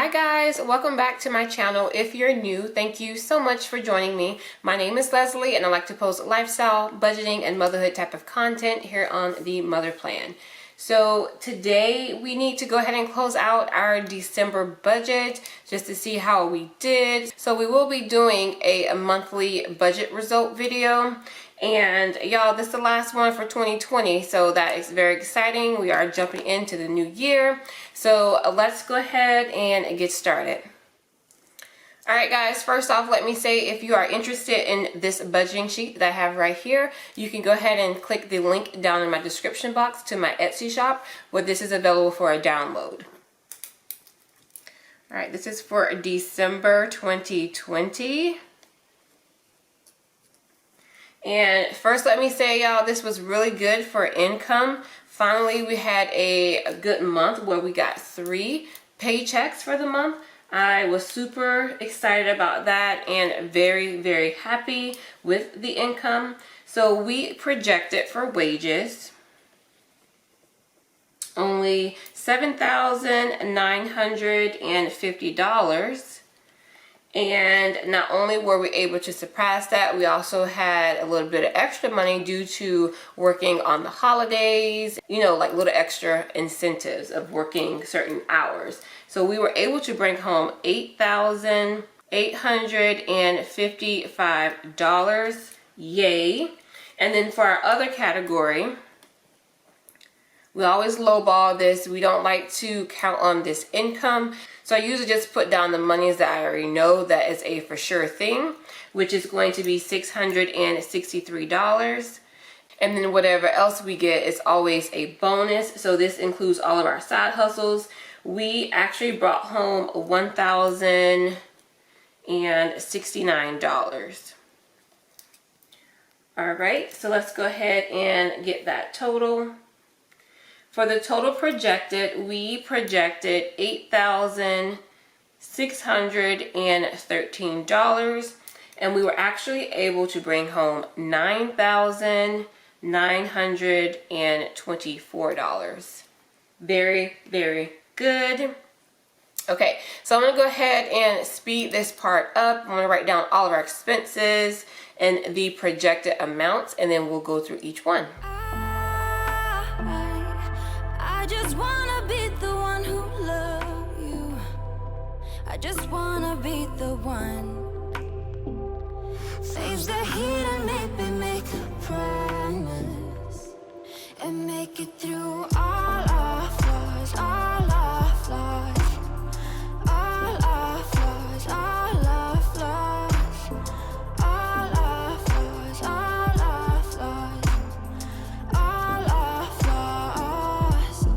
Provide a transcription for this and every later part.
Hi guys, welcome back to my channel. If you're new, thank you so much for joining me. My name is Leslie and I like to post lifestyle, budgeting, and motherhood type of content here on the Mother Plan. So today we need to go ahead and close out our December budget just to see how we did. So we will be doing a monthly budget result video. And y'all, this is the last one for 2020, so that is very exciting. We are jumping into the new year. So let's go ahead and get started. All right, guys, first off, let me say if you are interested in this budgeting sheet that I have right here, you can go ahead and click the link down in my description box to my Etsy shop where this is available for a download. All right, this is for December 2020. And first, let me say, y'all, this was really good for income. Finally, we had a good month where we got 3 paychecks for the month. I was super excited about that and very, very happy with the income. So we projected for wages only $7,950. And not only were we able to surpass that, we also had a little bit of extra money due to working on the holidays, you know, like little extra incentives of working certain hours. So we were able to bring home $8,855. Yay. And then for our other category, we always lowball this. We don't like to count on this income. So I usually just put down the monies that I already know that is a for sure thing, which is going to be $663. And then whatever else we get is always a bonus. So this includes all of our side hustles. We actually brought home $1,069. All right, so let's go ahead and get that total. For the total projected, we projected $8,613, and we were actually able to bring home $9,924. Very, very good. Okay, so I'm going to go ahead and speed this part up. I'm going to write down all of our expenses and the projected amounts, and then we'll go through each one. I just wanna be the one who loves you. I just wanna be the one. Face the heat and maybe make a promise and make it through all our flaws, all our flaws, all our flaws, all our flaws, all our flaws, all our flaws, all our flaws.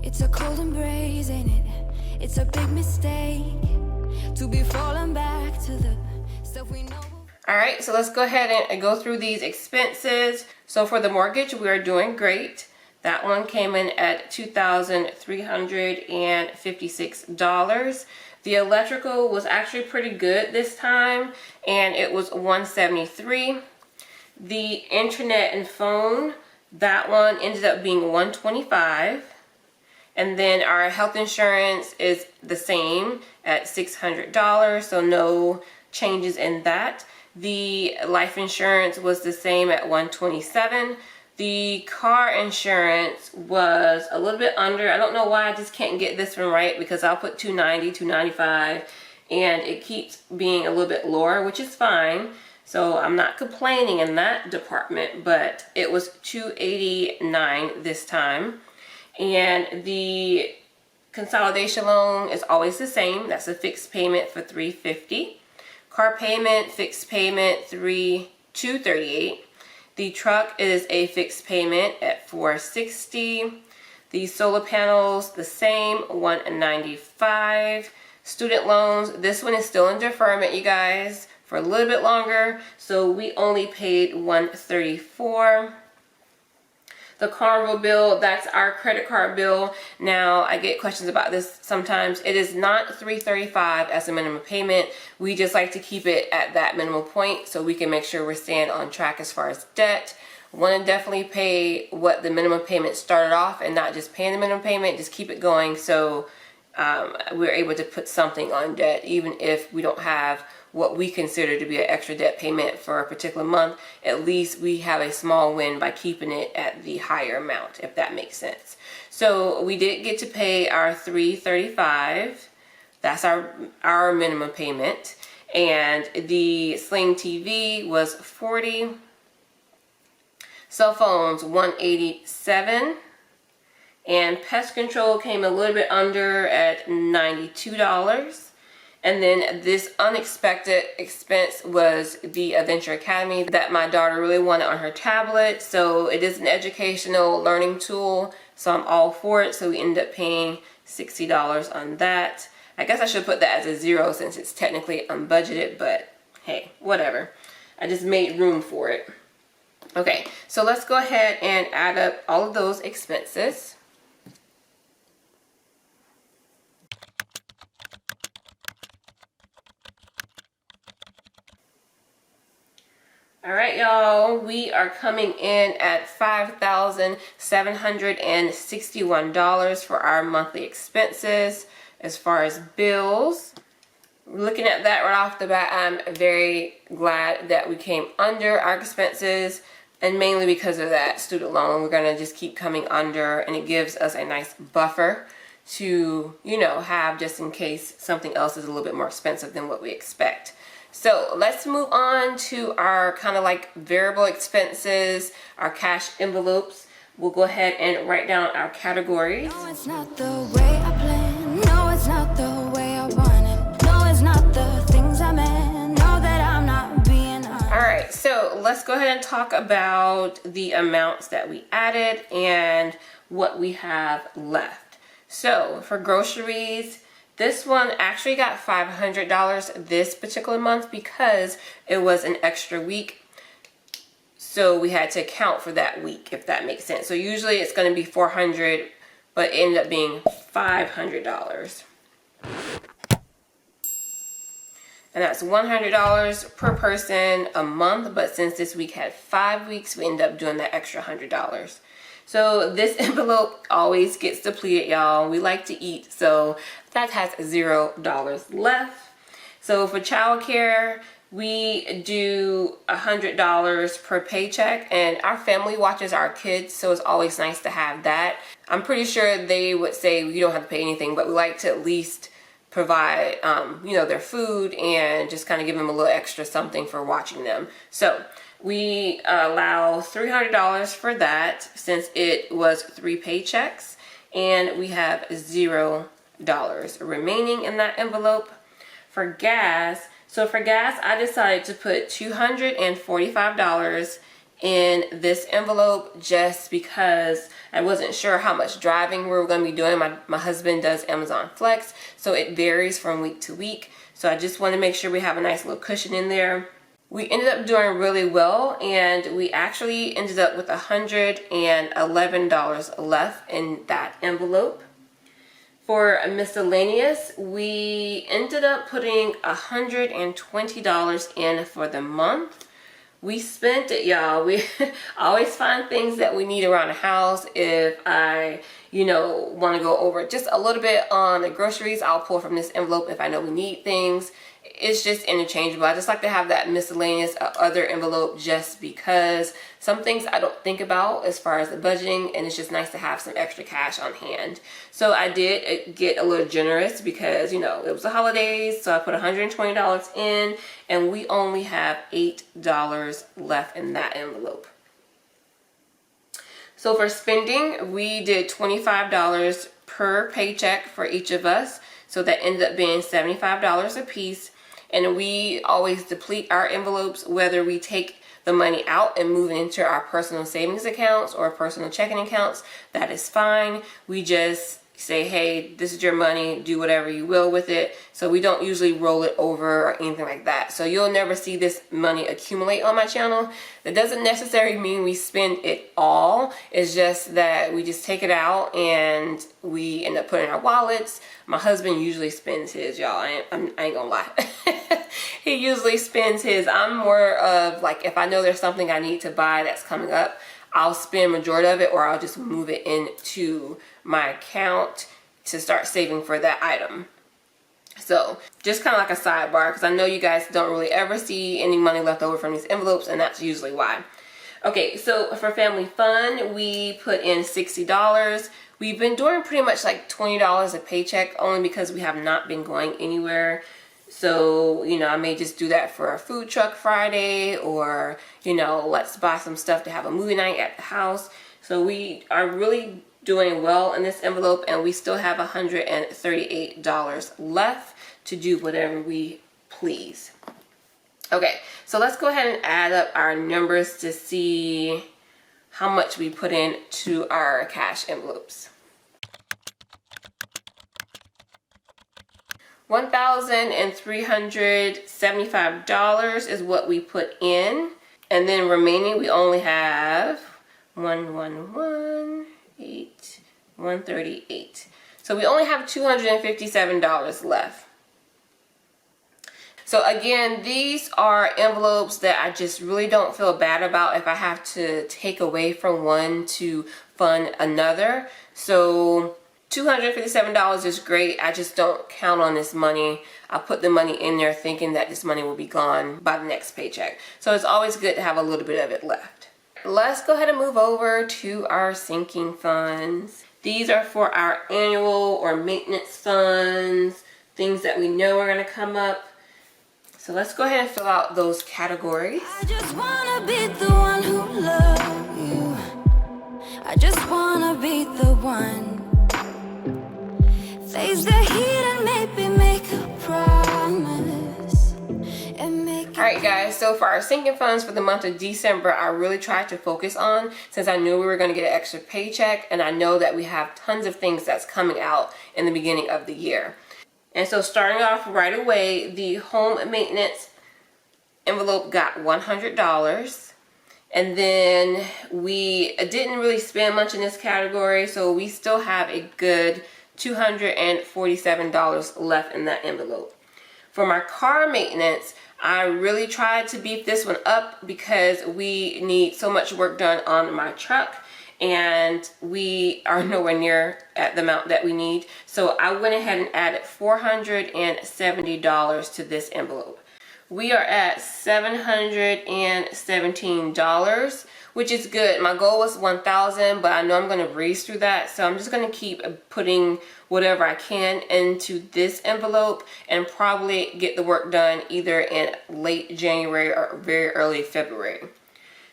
It's a cold embrace, ain't it? It's a big mistake to be falling back to the stuff we know. All right, so let's go ahead and go through these expenses. So for the mortgage, we are doing great. That one came in at $2,356. The electrical was actually pretty good this time, and it was $173. The internet and phone, that one ended up being $125. And then our health insurance is the same at $600, so no changes in that. The life insurance was the same at $127. The car insurance was a little bit under. I don't know why I just can't get this one right, because I'll put $290, $295, and it keeps being a little bit lower, which is fine. So I'm not complaining in that department, but it was $289 this time. And the consolidation loan is always the same. That's a fixed payment for $350. Car payment, fixed payment, $238. The truck is a fixed payment at $460. The solar panels, the same, $195. Student loans, this one is still in deferment, you guys, for a little bit longer. So we only paid $134. The Carnival bill, that's our credit card bill. Now, I get questions about this sometimes. It is not $335 as a minimum payment. We just like to keep it at that minimum point so we can make sure we're staying on track as far as debt. want to definitely pay what the minimum payment started off and not just paying the minimum payment, just keep it going so we're able to put something on debt, even if we don't have what we consider to be an extra debt payment for a particular month. At least we have a small win by keeping it at the higher amount, if that makes sense. So we did get to pay our $335. That's our minimum payment. And the Sling TV was $40. Cell phones $187. And pest control came a little bit under at $92. And then this unexpected expense was the Adventure Academy that my daughter really wanted on her tablet. So it is an educational learning tool, so I'm all for it. So we ended up paying $60 on that. I guess I should put that as a 0 since it's technically unbudgeted, but hey, whatever. I just made room for it. Okay, so let's go ahead and add up all of those expenses. All right, y'all, we are coming in at $5,761 for our monthly expenses. As far as bills, looking at that right off the bat, I'm very glad that we came under our expenses, and mainly because of that student loan. We're gonna just keep coming under, and it gives us a nice buffer to, you know, have just in case something else is a little bit more expensive than what we expect. So let's move on to our kind of like variable expenses, our cash envelopes. We'll go ahead and write down our categories. No, it's not the way I planned. No, it's not the way I wanted. No, it's not the things I meant. Know that I'm not being honest. All right, so let's go ahead and talk about the amounts that we added and what we have left. So for groceries, this one actually got $500 this particular month because it was an extra week. So we had to account for that week, if that makes sense. So usually it's going to be $400, but it ended up being $500. And that's $100 per person a month. But since this week had 5 weeks, we ended up doing that extra $100. So this envelope always gets depleted, y'all. We like to eat, so that has $0 left. So for childcare, we do $100 per paycheck, and our family watches our kids, so it's always nice to have that. I'm pretty sure they would say you don't have to pay anything, but we like to at least provide, you know, their food and just kind of give them a little extra something for watching them. So we allow $300 for that since it was 3 paychecks, and we have $0 remaining in that envelope. For gas, so for gas, I decided to put $245 in this envelope just because I wasn't sure how much driving we were going to be doing. My husband does Amazon Flex, so it varies from week to week. So I just want to make sure we have a nice little cushion in there. We ended up doing really well, and we actually ended up with $111 left in that envelope. For miscellaneous, we ended up putting $120 in for the month. We spent it, y'all. We always find things that we need around the house. If I, you know, want to go over just a little bit on the groceries, I'll pull from this envelope if I know we need things. It's just interchangeable. I just like to have that miscellaneous other envelope just because some things I don't think about as far as the budgeting, and it's just nice to have some extra cash on hand. So I did get a little generous because, you know, it was the holidays, so I put $120 in, and we only have $8 left in that envelope. So for spending, we did $25 per paycheck for each of us, so that ended up being $75 a piece. And we always deplete our envelopes, whether we take the money out and move it into our personal savings accounts or personal checking accounts. That is fine. We just say, hey, this is your money, do whatever you will with it. So we don't usually roll it over or anything like that. So you'll never see this money accumulate on my channel. That doesn't necessarily mean we spend it all. It's just that we just take it out and we end up putting it in our wallets. My husband usually spends his, y'all. I ain't gonna lie. He usually spends his. I'm more of like, if I know there's something I need to buy that's coming up, I'll spend majority of it, or I'll just move it into my account to start saving for that item. So just kind of like a sidebar, because I know you guys don't really ever see any money left over from these envelopes, and that's usually why. Okay, so for family fun, we put in $60. We've been doing pretty much like $20 a paycheck, only because we have not been going anywhere. So, you know, I may just do that for a food truck Friday, or, you know, let's buy some stuff to have a movie night at the house. So we are really doing well in this envelope, and we still have $138 left to do whatever we please. Okay, so let's go ahead and add up our numbers to see how much we put in to our cash envelopes. $1,375 is what we put in, and then remaining we only have 138. So we only have $257 left. So again, these are envelopes that I just really don't feel bad about if I have to take away from one to fund another. So $257 is great. I just don't count on this money. I put the money in there thinking that this money will be gone by the next paycheck. So it's always good to have a little bit of it left. Let's go ahead and move over to our sinking funds. These are for our annual or maintenance funds, things that we know are going to come up. So let's go ahead and fill out those categories. I just wanna be the one who loves you. I just wanna be the one. Face the heat and maybe make a promise. And make Alright guys, so for our sinking funds for the month of December, I really tried to focus on, since I knew we were going to get an extra paycheck, and I know that we have tons of things that's coming out in the beginning of the year. And so starting off right away, the home maintenance envelope got $100. And then we didn't really spend much in this category, so we still have a good $247 left in that envelope. For my car maintenance, I really tried to beef this one up because we need so much work done on my truck, and we are nowhere near at the amount that we need. So I went ahead and added $470 to this envelope. We are at $717, which is good. My goal was $1,000, but I know I'm going to breeze through that, so I'm just going to keep putting whatever I can into this envelope and probably get the work done either in late January or very early February.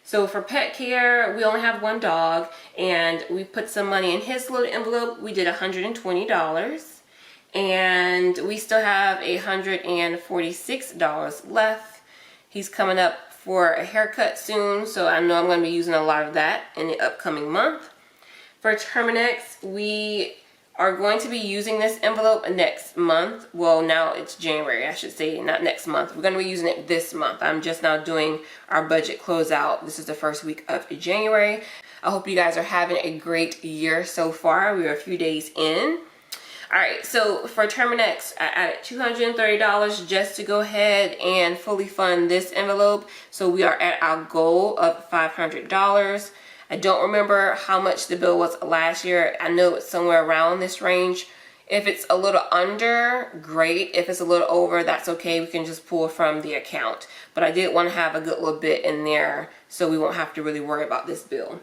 So for pet care, we only have one dog, and we put some money in his little envelope. We did $120, and we still have $146 left. He's coming up for a haircut soon, so I know I'm going to be using a lot of that in the upcoming month. For Terminex, we are going to be using this envelope next month. Well, now it's January, I should say, not next month. We're going to be using it this month. I'm just now doing our budget closeout. This is the first week of January. I hope you guys are having a great year so far. We are a few days in. Alright, so for Terminex, I added $230 just to go ahead and fully fund this envelope. So we are at our goal of $500. I don't remember how much the bill was last year. I know it's somewhere around this range. If it's a little under, great. If it's a little over, that's okay. We can just pull from the account. But I did want to have a good little bit in there so we won't have to really worry about this bill.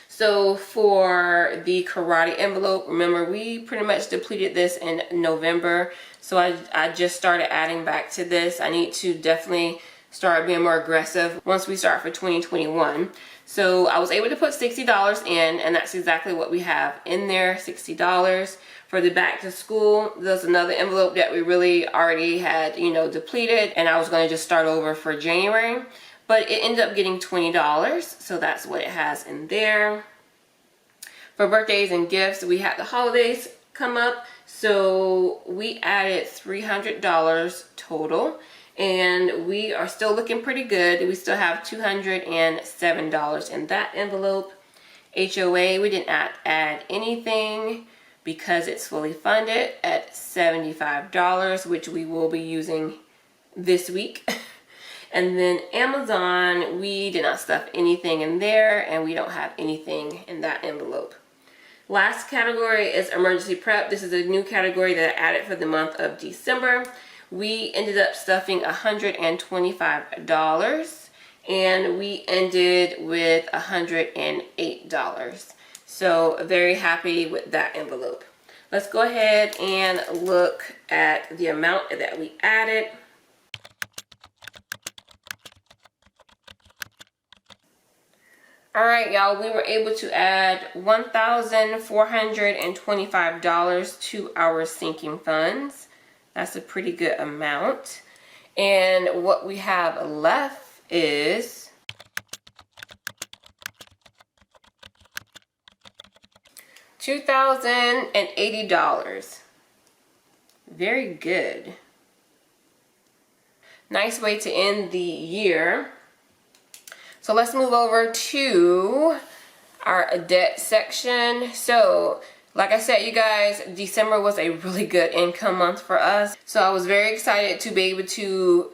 So for the karate envelope, remember we pretty much depleted this in November. So I just started adding back to this. I need to definitely start being more aggressive once we start for 2021. So I was able to put $60 in, and that's exactly what we have in there, $60. For the back to school, there's another envelope that we really already had, depleted, and I was going to just start over for January. But it ended up getting $20, so that's what it has in there. For birthdays and gifts, we had the holidays come up, so we added $300 total, and we are still looking pretty good. We still have $207 in that envelope. HOA, we didn't add anything because it's fully funded at $75, which we will be using this week. And then Amazon, we did not stuff anything in there, and we don't have anything in that envelope. Last category is emergency prep. This is a new category that I added for the month of December. We ended up stuffing $125, and we ended with $108. So very happy with that envelope. Let's go ahead and look at the amount that we added. All right, y'all, we were able to add $1,425 to our sinking funds. That's a pretty good amount. And what we have left is $2,080. Very good. Nice way to end the year. So let's move over to our debt section. So like I said, you guys, December was a really good income month for us. So I was very excited to be able to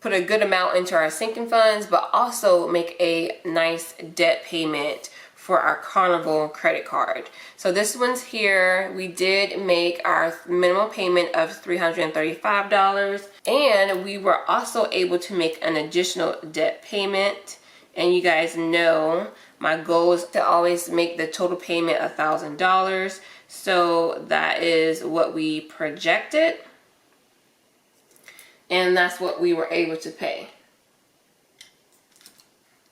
put a good amount into our sinking funds, but also make a nice debt payment for our Carnival credit card. So this one's here. We did make our minimum payment of $335, and we were also able to make an additional debt payment. And you guys know my goal is to always make the total payment $1,000. So that is what we projected. And that's what we were able to pay.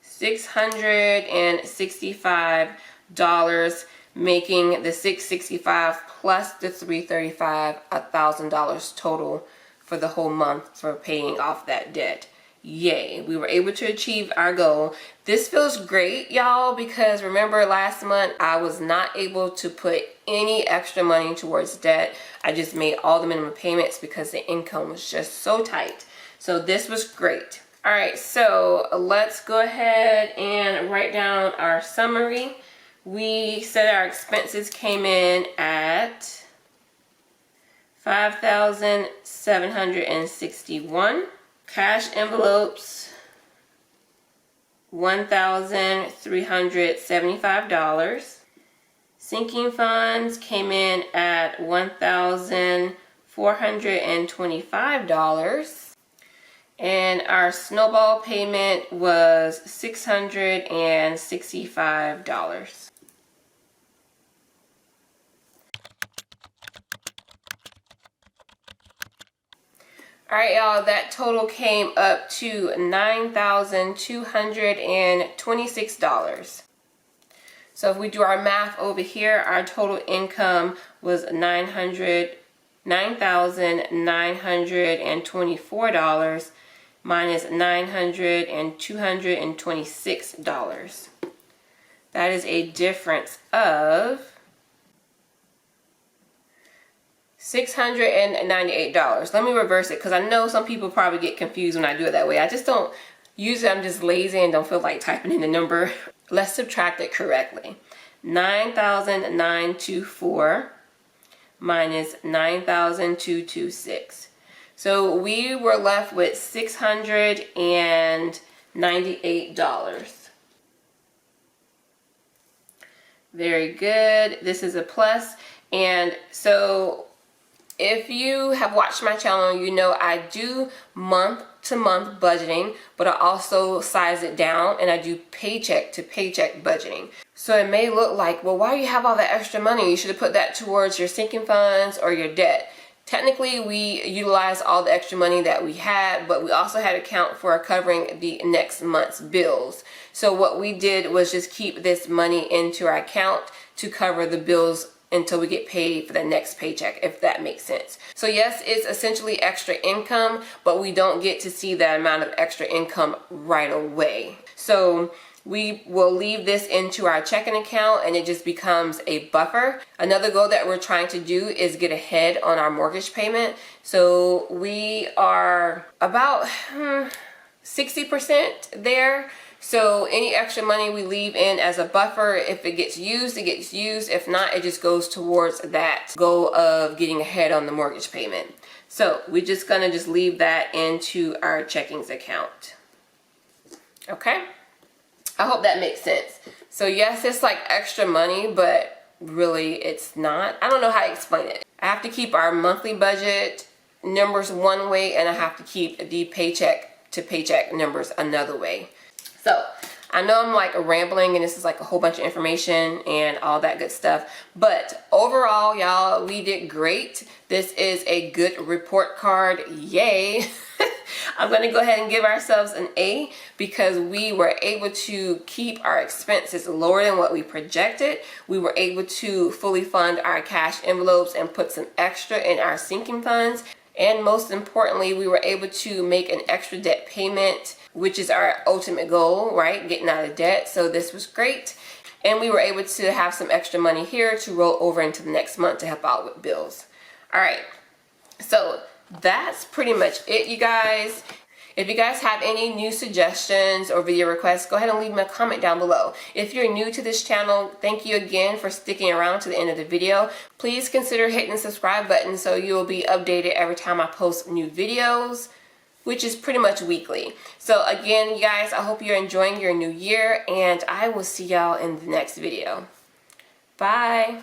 $665, making the $665 plus the $335 $1,000 total for the whole month for paying off that debt. Yay, we were able to achieve our goal. This feels great, y'all, because remember last month I was not able to put any extra money towards debt. I just made all the minimum payments because the income was just so tight. So this was great. All right, so let's go ahead and write down our summary. We said our expenses came in at $5,761. Cash envelopes, $1,375. Sinking funds came in at $1,425. And our snowball payment was $665. All right, y'all, that total came up to $9,226. So if we do our math over here, our total income was $9,924 minus $226. That is a difference of $698. Let me reverse it because I know some people probably get confused when I do it that way. I just don't, usually I'm just lazy and don't feel like typing in the number. Let's subtract it correctly. 9,924 minus 9,226. So we were left with $698. Very good. This is a plus. And so if you have watched my channel, you know I do month-to-month budgeting, but I also size it down and I do paycheck-to-paycheck budgeting. So it may look like, well, why do you have all that extra money? You should have put that towards your sinking funds or your debt. Technically, we utilized all the extra money that we had, but we also had to account for covering the next month's bills. So what we did was just keep this money into our account to cover the bills until we get paid for the next paycheck, if that makes sense. So yes, it's essentially extra income, but we don't get to see that amount of extra income right away. So we will leave this into our checking account and it just becomes a buffer. Another goal that we're trying to do is get ahead on our mortgage payment. So we are about 60% there. So any extra money we leave in as a buffer, if it gets used, it gets used. If not, it just goes towards that goal of getting ahead on the mortgage payment. So we're just gonna just leave that into our checkings account. Okay? I hope that makes sense. So yes, it's like extra money, but really it's not. I don't know how to explain it. I have to keep our monthly budget numbers one way, and I have to keep the paycheck to paycheck numbers another way. So I know I'm like rambling and this is like a whole bunch of information and all that good stuff, but overall, y'all, we did great. This is a good report card. Yay. I'm going to go ahead and give ourselves an A because we were able to keep our expenses lower than what we projected. We were able to fully fund our cash envelopes and put some extra in our sinking funds. And most importantly, we were able to make an extra debt payment, which is our ultimate goal, right? Getting out of debt. So this was great. And we were able to have some extra money here to roll over into the next month to help out with bills. All right. So that's pretty much it, you guys. If you guys have any new suggestions or video requests, go ahead and leave me a comment down below. If you're new to this channel, thank you again for sticking around to the end of the video. Please consider hitting the subscribe button so you will be updated every time I post new videos, which is pretty much weekly. So again, you guys, I hope you're enjoying your new year, and I will see y'all in the next video. Bye.